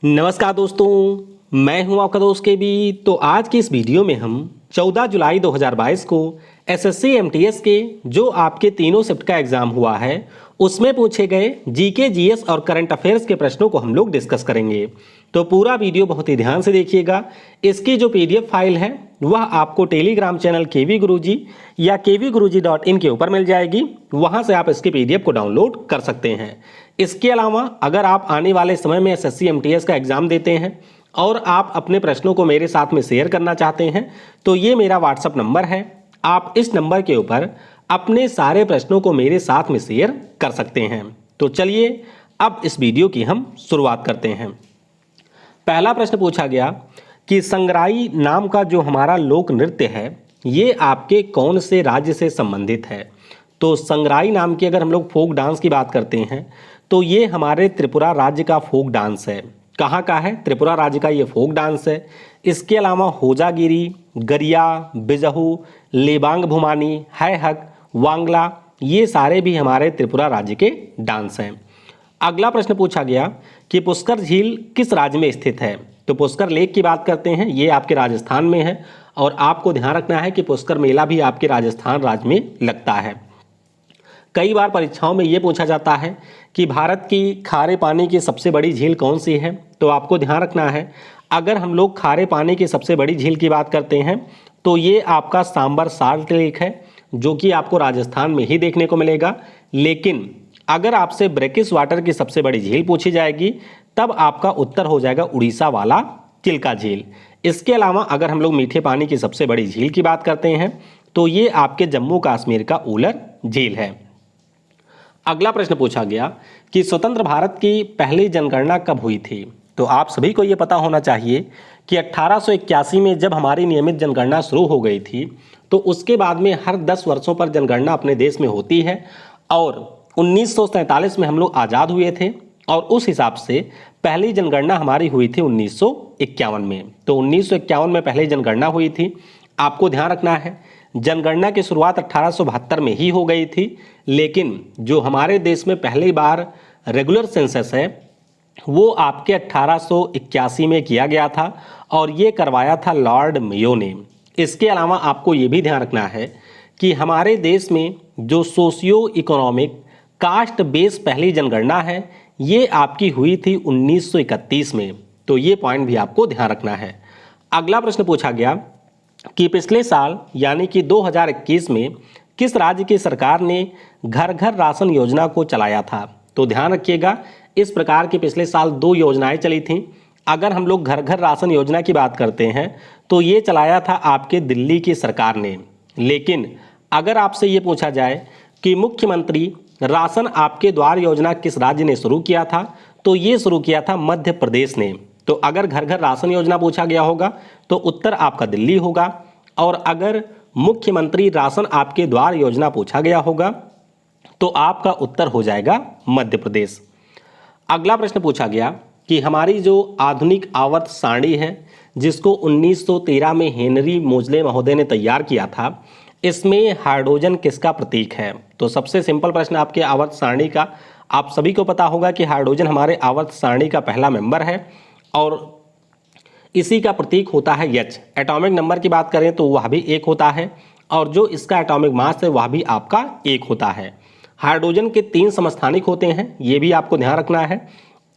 नमस्कार दोस्तों, मैं हूं आपका दोस्त के बी। तो आज की इस वीडियो में हम 14 जुलाई 2022 को एसएससी एमटीएस के जो आपके तीनों शिफ्ट का एग्जाम हुआ है उसमें पूछे गए जीके जीएस और करंट अफेयर्स के प्रश्नों को हम लोग डिस्कस करेंगे। तो पूरा वीडियो बहुत ही ध्यान से देखिएगा। इसकी जो पीडीएफ फाइल है वह आपको टेलीग्राम चैनल केवी गुरुजी या kvguruji.in के ऊपर मिल जाएगी। वहां से आप इसकी पीडीएफ को डाउनलोड कर सकते हैं। इसके अलावा अगर आप आने वाले समय में एसएससी एमटीएस का एग्जाम देते हैं और आप अपने प्रश्नों को मेरे साथ में शेयर करना चाहते हैं तो ये मेरा व्हाट्सअप नंबर है। आप इस नंबर के ऊपर अपने सारे प्रश्नों को मेरे साथ में शेयर कर सकते हैं। तो चलिए अब इस वीडियो की हम शुरुआत करते हैं। पहला प्रश्न पूछा गया कि संगराई नाम का जो हमारा लोक नृत्य है ये आपके कौन से राज्य से संबंधित है। तो संगराई नाम की अगर हम लोग फोक डांस की बात करते हैं तो ये हमारे त्रिपुरा राज्य का फोक डांस है। कहाँ का है? त्रिपुरा राज्य का ये फोक डांस है। इसके अलावा होजागिरी, गरिया, बिजहू, लेबांग भूमानी, हैहक, वांगला ये सारे भी हमारे त्रिपुरा राज्य के डांस हैं। अगला प्रश्न पूछा गया कि पुष्कर झील किस राज्य में स्थित है। तो पुष्कर लेक की बात करते हैं, ये आपके राजस्थान में है और आपको ध्यान रखना है कि पुष्कर मेला भी आपके राजस्थान राज्य में लगता है। कई बार परीक्षाओं में ये पूछा जाता है कि भारत की खारे पानी की सबसे बड़ी झील कौन सी है। तो आपको ध्यान रखना है अगर हम लोग खारे पानी की सबसे बड़ी झील की बात करते हैं तो ये आपका सांबर साल्ट लेक है जो कि आपको राजस्थान में ही देखने को मिलेगा। लेकिन अगर आपसे ब्रैकिश वाटर की सबसे बड़ी झील पूछी जाएगी तब आपका उत्तर हो जाएगा उड़ीसा वाला चिल्का झील। इसके अलावा अगर हम लोग मीठे पानी की सबसे बड़ी झील की बात करते हैं तो ये आपके जम्मू कश्मीर का उलर झील है। अगला प्रश्न पूछा गया कि स्वतंत्र भारत की पहली जनगणना कब हुई थी। तो आप सभी को ये पता होना चाहिए कि 1881 में जब हमारी नियमित जनगणना शुरू हो गई थी तो उसके बाद में हर 10 वर्षों पर जनगणना अपने देश में होती है और 1947 में हम लोग आज़ाद हुए थे और उस हिसाब से पहली जनगणना हमारी हुई थी 1951 में। तो 1951 में पहली जनगणना हुई थी। आपको ध्यान रखना है जनगणना की शुरुआत 1872 में ही हो गई थी, लेकिन जो हमारे देश में पहली बार रेगुलर सेंसस है वो आपके 1881 में किया गया था और ये करवाया था लॉर्ड मेयो ने। इसके अलावा आपको ये भी ध्यान रखना है कि हमारे देश में जो सोशियो इकोनॉमिक कास्ट बेस पहली जनगणना है ये आपकी हुई थी 1931 में। तो ये पॉइंट भी आपको ध्यान रखना है। अगला प्रश्न पूछा गया कि पिछले साल यानी कि 2021 में किस राज्य की सरकार ने घर घर राशन योजना को चलाया था। तो ध्यान रखिएगा इस प्रकार की पिछले साल 2 योजनाएं चली थीं। अगर हम लोग घर घर राशन योजना की बात करते हैं तो ये चलाया था आपके दिल्ली की सरकार ने। लेकिन अगर आपसे ये पूछा जाए कि मुख्यमंत्री राशन आपके द्वार योजना किस राज्य ने शुरू किया था तो ये शुरू किया था मध्य प्रदेश ने। तो अगर घर घर राशन योजना पूछा गया होगा तो उत्तर आपका दिल्ली होगा और अगर मुख्यमंत्री राशन आपके द्वार योजना पूछा गया होगा तो आपका उत्तर हो जाएगा मध्य प्रदेश। अगला प्रश्न पूछा गया कि हमारी जो आधुनिक आवर्त सारणी है जिसको 1913 में हेनरी मोजले महोदय ने तैयार किया था इसमें हाइड्रोजन किसका प्रतीक है। तो सबसे सिंपल प्रश्न आपके आवर्त सारणी का आप सभी को पता होगा कि हाइड्रोजन हमारे आवर्त सारणी का पहला मेंबर है और इसी का प्रतीक होता है H। एटॉमिक नंबर की बात करें तो वह भी 1 होता है और जो इसका एटॉमिक मास है वह भी आपका 1 होता है। हाइड्रोजन के 3 समस्थानिक होते हैं, ये भी आपको ध्यान रखना है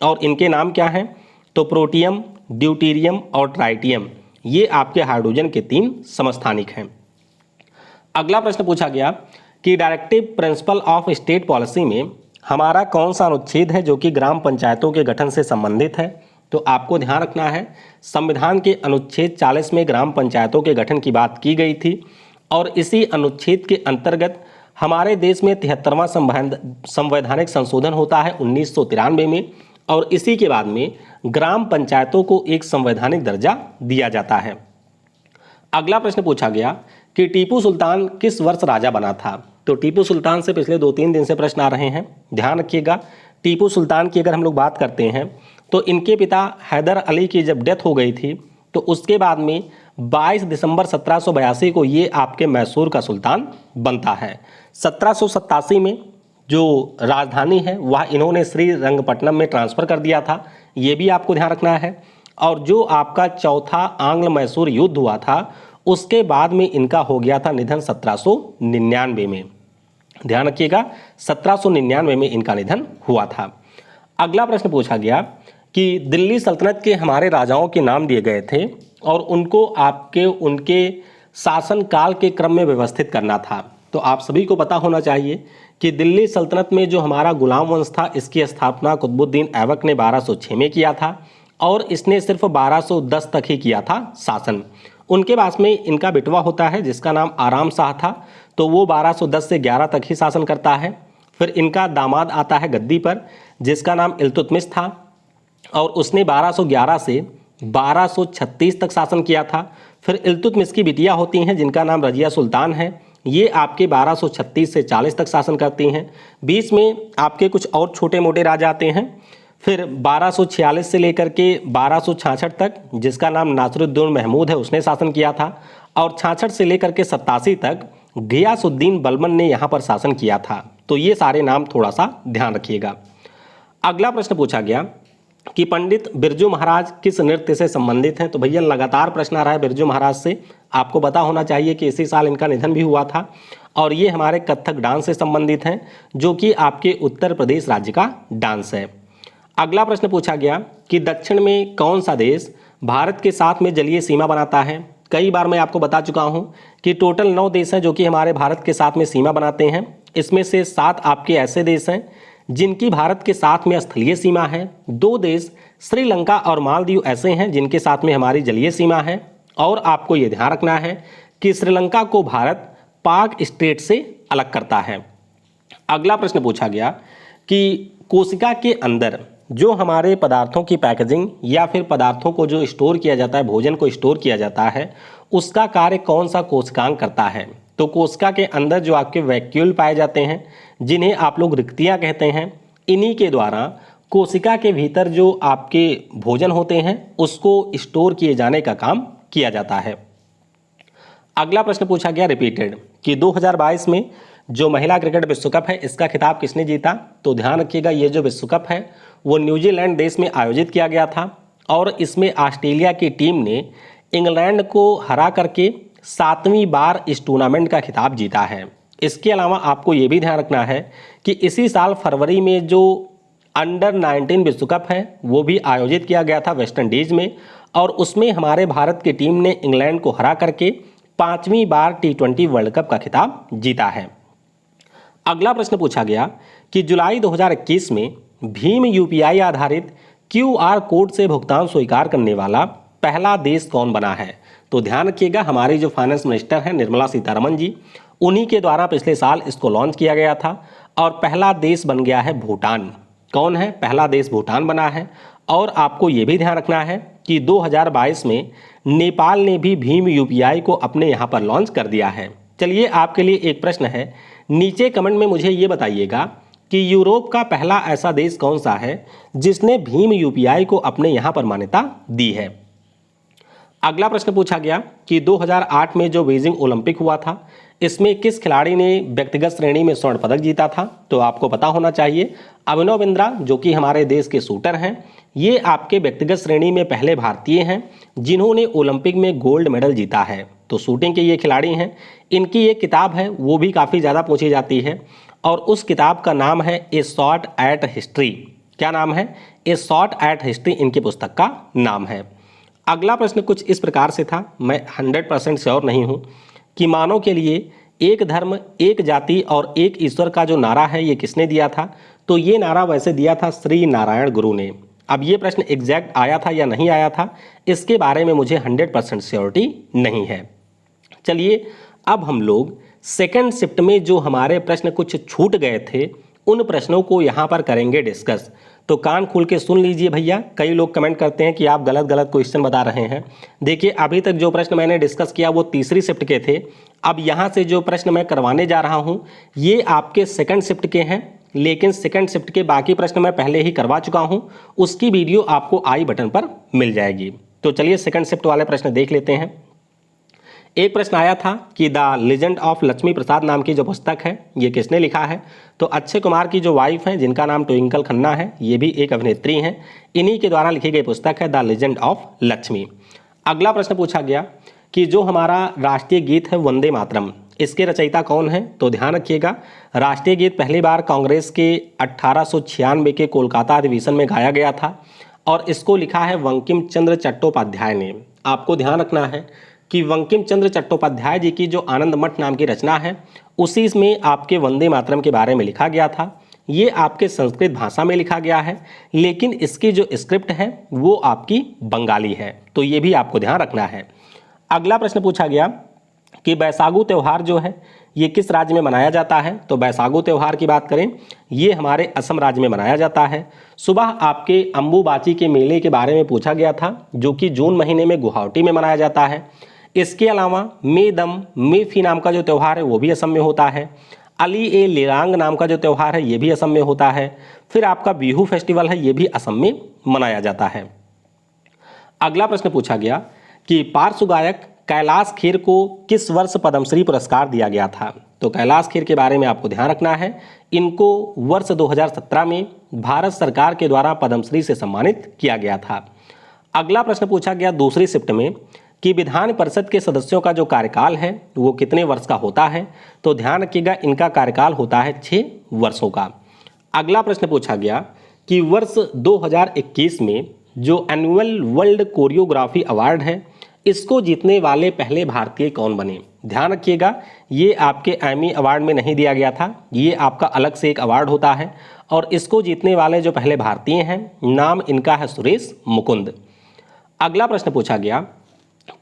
और इनके नाम क्या हैं। तो प्रोटियम, ड्यूटीरियम और ट्राइटियम ये आपके हाइड्रोजन के 3 समस्थानिक हैं। अगला प्रश्न पूछा गया कि directive principle of state policy में हमारा कौन सा अनुच्छेद है जो कि ग्राम पंचायतों के गठन से संबंधित है। तो आपको ध्यान रखना है संविधान के अनुच्छेद 40 में ग्राम पंचायतों के गठन की बात की गई थी और इसी अनुच्छेद के अंतर्गत हमारे देश में 73वां संवैधानिक संशोधन होता है 1993 में और इसी के बाद में ग्राम पंचायतों को एक संवैधानिक दर्जा दिया जाता है। अगला प्रश्न पूछा गया कि टीपू सुल्तान किस वर्ष राजा बना था। तो टीपू सुल्तान से पिछले 2-3 दिन से प्रश्न आ रहे हैं, ध्यान रखिएगा। टीपू सुल्तान की अगर हम लोग बात करते हैं तो इनके पिता हैदर अली की जब डेथ हो गई थी तो उसके बाद में 22 दिसंबर 1782 को ये आपके मैसूर का सुल्तान बनता है। 1787 में जो राजधानी है वह इन्होंने श्रीरंगपट्टनम में ट्रांसफ़र कर दिया था, ये भी आपको ध्यान रखना है। और जो आपका चौथा आंग्ल मैसूर युद्ध हुआ था उसके बाद में इनका हो गया था निधन 1799 में। ध्यान रखिएगा 1799 में इनका निधन हुआ था। अगला प्रश्न पूछा गया कि दिल्ली सल्तनत के हमारे राजाओं के नाम दिए गए थे और उनको आपके उनके शासनकाल के क्रम में व्यवस्थित करना था। तो आप सभी को पता होना चाहिए कि दिल्ली सल्तनत में जो हमारा गुलाम वंश था इसकी स्थापना कुतुबुद्दीन ऐबक ने 1206 में किया था और इसने सिर्फ 1210 तक ही किया था शासन। उनके पास में इनका बेटवा होता है जिसका नाम आराम शाह था, तो वो 1210 से 11 तक ही शासन करता है। फिर इनका दामाद आता है गद्दी पर जिसका नाम इल्तुतमिश था और उसने 1211 से 1236 तक शासन किया था। फिर इल्तुतमिश की बिटिया होती हैं जिनका नाम रजिया सुल्तान है, ये आपके 1236 से 40 तक शासन करती हैं। बीच में आपके कुछ और छोटे मोटे राजा आते हैं। फिर 1246 से लेकर के 1266 तक जिसका नाम नासिरुद्दीन महमूद है उसने शासन किया था और 66 से लेकर के 87 तक गियासुद्दीन बलबन ने यहाँ पर शासन किया था। तो ये सारे नाम थोड़ा सा ध्यान रखिएगा। अगला प्रश्न पूछा गया कि पंडित बिरजू महाराज किस नृत्य से संबंधित हैं। तो भैया लगातार प्रश्न आ रहा है बिरजू महाराज से, आपको पता होना चाहिए कि इसी साल इनका निधन भी हुआ था और ये हमारे कथक डांस से संबंधित हैं जो कि आपके उत्तर प्रदेश राज्य का डांस है। अगला प्रश्न पूछा गया कि दक्षिण में कौन सा देश भारत के साथ में जलीय सीमा बनाता है। कई बार मैं आपको बता चुका हूं कि टोटल 9 देश हैं जो कि हमारे भारत के साथ में सीमा बनाते हैं। इसमें से 7 आपके ऐसे देश हैं जिनकी भारत के साथ में स्थलीय सीमा है। 2 देश श्रीलंका और मालदीव ऐसे हैं जिनके साथ में हमारी जलीय सीमा है। और आपको ये ध्यान रखना है कि श्रीलंका को भारत पाक स्टेट से अलग करता है। अगला प्रश्न पूछा गया कि कोशिका के अंदर जो हमारे पदार्थों की पैकेजिंग या फिर पदार्थों को जो स्टोर किया जाता है, भोजन को स्टोर किया जाता है, उसका कार्य कौन सा कोशिकांग करता है। तो कोशिका के अंदर जो आपके वैक्यूल पाए जाते हैं जिन्हें आप लोग रिक्तियाँ कहते हैं, इन्हीं के द्वारा कोशिका के भीतर जो आपके भोजन होते हैं उसको स्टोर किए जाने का काम किया जाता है। अगला प्रश्न पूछा गया रिपीटेड कि 2022 में जो महिला क्रिकेट विश्व कप है इसका खिताब किसने जीता। तो ध्यान रखिएगा ये जो विश्व कप है वो न्यूजीलैंड देश में आयोजित किया गया था और इसमें ऑस्ट्रेलिया की टीम ने इंग्लैंड को हरा करके 7वीं बार इस टूर्नामेंट का खिताब जीता है। इसके अलावा आपको ये भी ध्यान रखना है कि इसी साल फरवरी में जो अंडर 19 विश्व कप है वो भी आयोजित किया गया था वेस्ट इंडीज़ में और उसमें हमारे भारत की टीम ने इंग्लैंड को हरा करके 5वीं बार T20 वर्ल्ड कप का खिताब जीता है। अगला प्रश्न पूछा गया कि जुलाई 2021 में भीम यूपीआई आधारित QR कोड से भुगतान स्वीकार करने वाला पहला देश कौन बना है। तो ध्यान रखिएगा हमारी जो फाइनेंस मिनिस्टर हैं निर्मला सीतारमण जी, उन्हीं के द्वारा पिछले साल इसको लॉन्च किया गया था और पहला देश बन गया है भूटान। कौन है पहला देश? भूटान बना है। और आपको ये भी ध्यान रखना है कि 2022 में नेपाल ने भी भीम यूपीआई को अपने यहाँ पर लॉन्च कर दिया है। चलिए आपके लिए एक प्रश्न है, नीचे कमेंट में मुझे ये बताइएगा कि यूरोप का पहला ऐसा देश कौन सा है जिसने भीम यूपीआई को अपने यहाँ पर मान्यता दी है। अगला प्रश्न पूछा गया कि 2008 में जो बीजिंग ओलंपिक हुआ था इसमें किस खिलाड़ी ने व्यक्तिगत श्रेणी में स्वर्ण पदक जीता था। तो आपको पता होना चाहिए अभिनव बिंद्रा जो कि हमारे देश के शूटर हैं, ये आपके व्यक्तिगत श्रेणी में पहले भारतीय हैं जिन्होंने ओलंपिक में गोल्ड मेडल जीता है। तो शूटिंग के ये खिलाड़ी हैं। इनकी एक किताब है वो भी काफ़ी ज़्यादा पूछी जाती है और उस किताब का नाम है ए शॉट एट हिस्ट्री। क्या नाम है? ए शॉट एट हिस्ट्री इनकी पुस्तक का नाम है। अगला प्रश्न कुछ इस प्रकार से था, मैं 100% श्योर नहीं हूँ कि मानव के लिए एक धर्म एक जाति और एक ईश्वर का जो नारा है ये किसने दिया था। तो ये नारा वैसे दिया था श्री नारायण गुरु ने। अब ये प्रश्न एग्जैक्ट आया था या नहीं आया था इसके बारे में मुझे 100% श्योरिटी नहीं है। चलिए अब हम लोग सेकंड शिफ्ट में जो हमारे प्रश्न कुछ छूट गए थे उन प्रश्नों को यहाँ पर करेंगे डिस्कस। तो कान खोल के सुन लीजिए भैया। कई लोग कमेंट करते हैं कि आप गलत गलत क्वेश्चन बता रहे हैं। देखिए अभी तक जो प्रश्न मैंने डिस्कस किया वो तीसरी शिफ्ट के थे। अब यहाँ से जो प्रश्न मैं करवाने जा रहा हूँ ये आपके सेकंड शिफ्ट के हैं, लेकिन सेकंड शिफ्ट के बाकी प्रश्न मैं पहले ही करवा चुका हूँ, उसकी वीडियो आपको आई बटन पर मिल जाएगी। तो चलिए सेकंड शिफ्ट वाले प्रश्न देख लेते हैं। एक प्रश्न आया था कि द लीजेंड ऑफ लक्ष्मी प्रसाद नाम की जो पुस्तक है ये किसने लिखा है, तो अक्षय कुमार की जो वाइफ हैं जिनका नाम ट्विंकल खन्ना है, ये भी एक अभिनेत्री हैं, इन्हीं के द्वारा लिखी गई पुस्तक है द लीजेंड ऑफ लक्ष्मी। अगला प्रश्न पूछा गया कि जो हमारा राष्ट्रीय गीत है वंदे मातरम, इसके रचयिता कौन है, तो ध्यान रखिएगा राष्ट्रीय गीत पहली बार कांग्रेस के 1896 के कोलकाता अधिवेशन में गाया गया था और इसको लिखा है बंकिम चंद्र चट्टोपाध्याय ने। आपको ध्यान रखना है कि बंकिम चंद्र चट्टोपाध्याय जी की जो आनंद मठ नाम की रचना है उसी में आपके वंदे मातरम के बारे में लिखा गया था। ये आपके संस्कृत भाषा में लिखा गया है, लेकिन इसकी जो स्क्रिप्ट है वो आपकी बंगाली है, तो ये भी आपको ध्यान रखना है। अगला प्रश्न पूछा गया कि बैसागु त्यौहार जो है ये किस राज्य में मनाया जाता है, तो बैसागु त्यौहार की बात करें ये हमारे असम राज्य में मनाया जाता है। सुबह आपके अम्बुबाची के मेले के बारे में पूछा गया था जो कि जून महीने में गुवाहाटी में मनाया जाता है। इसके अलावा मेदम मेफी नाम का जो त्यौहार है वो भी असम में होता है। अली ए लिरांग नाम का जो त्यौहार है ये भी असम में होता है। फिर आपका बिहू फेस्टिवल है ये भी असम में मनाया जाता है। अगला प्रश्न पूछा गया कि पार्श्व गायक कैलाश खेर को किस वर्ष पद्मश्री पुरस्कार दिया गया था, तो कैलाश खेर के बारे में आपको ध्यान रखना है इनको वर्ष 2017 में भारत सरकार के द्वारा पद्मश्री से सम्मानित किया गया था। अगला प्रश्न पूछा गया दूसरी शिफ्ट में कि विधान परिषद के सदस्यों का जो कार्यकाल है वो कितने वर्ष का होता है, तो ध्यान रखिएगा इनका कार्यकाल होता है 6 वर्षों का। अगला प्रश्न पूछा गया कि वर्ष 2021 में जो एनुअल वर्ल्ड कोरियोग्राफी अवार्ड है इसको जीतने वाले पहले भारतीय कौन बने। ध्यान रखिएगा ये आपके एमी अवार्ड में नहीं दिया गया था, ये आपका अलग से एक अवार्ड होता है और इसको जीतने वाले जो पहले भारतीय हैं नाम इनका है सुरेश मुकुंद। अगला प्रश्न पूछा गया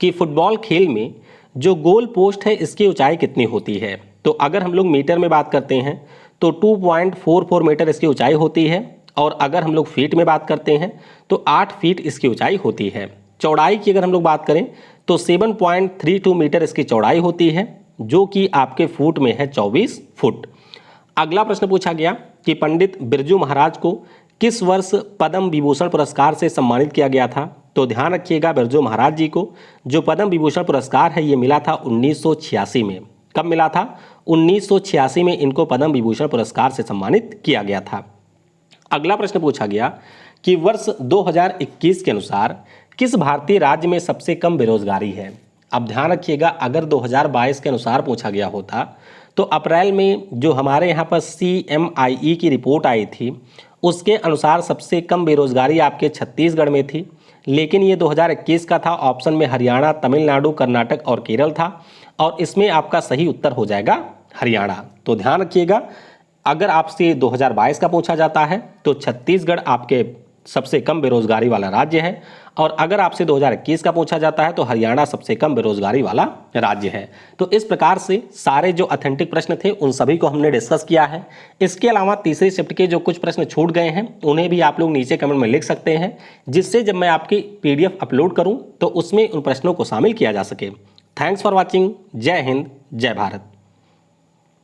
कि फुटबॉल खेल में जो गोल पोस्ट है इसकी ऊंचाई कितनी होती है, तो अगर हम लोग मीटर में बात करते हैं तो 2.44 मीटर इसकी ऊंचाई होती है और अगर हम लोग फीट में बात करते हैं तो 8 फीट इसकी ऊंचाई होती है। चौड़ाई की अगर हम लोग बात करें तो 7.32 मीटर इसकी चौड़ाई होती है जो कि आपके फुट में है 24 फुट। अगला प्रश्न पूछा गया कि पंडित बिरजू महाराज को किस वर्ष पद्म विभूषण पुरस्कार से सम्मानित किया गया था, तो ध्यान रखिएगा बिरजू महाराज जी को जो पद्म विभूषण पुरस्कार है ये मिला था 1986 में। कब मिला था? 1986 में इनको पद्म विभूषण पुरस्कार से सम्मानित किया गया था। अगला प्रश्न पूछा गया कि वर्ष 2021 के अनुसार किस भारतीय राज्य में सबसे कम बेरोजगारी है। अब ध्यान रखिएगा अगर 2022 के अनुसार पूछा गया होता तो अप्रैल में जो हमारे यहाँ पर CMIE की रिपोर्ट आई थी उसके अनुसार सबसे कम बेरोजगारी आपके छत्तीसगढ़ में थी, लेकिन ये 2021 का था। ऑप्शन में हरियाणा, तमिलनाडु, कर्नाटक और केरल था और इसमें आपका सही उत्तर हो जाएगा हरियाणा। तो ध्यान रखिएगा अगर आपसे 2022 का पूछा जाता है तो छत्तीसगढ़ आपके सबसे कम बेरोजगारी वाला राज्य है और अगर आपसे 2021 का पूछा जाता है तो हरियाणा सबसे कम बेरोजगारी वाला राज्य है। तो इस प्रकार से सारे जो ऑथेंटिक प्रश्न थे उन सभी को हमने डिस्कस किया है। इसके अलावा तीसरी शिफ्ट के जो कुछ प्रश्न छूट गए हैं उन्हें भी आप लोग नीचे कमेंट में लिख सकते हैं, जिससे जब मैं आपकी PDF अपलोड करूँ तो उसमें उन प्रश्नों को शामिल किया जा सके। Thanks for watching. जय हिंद, जय भारत।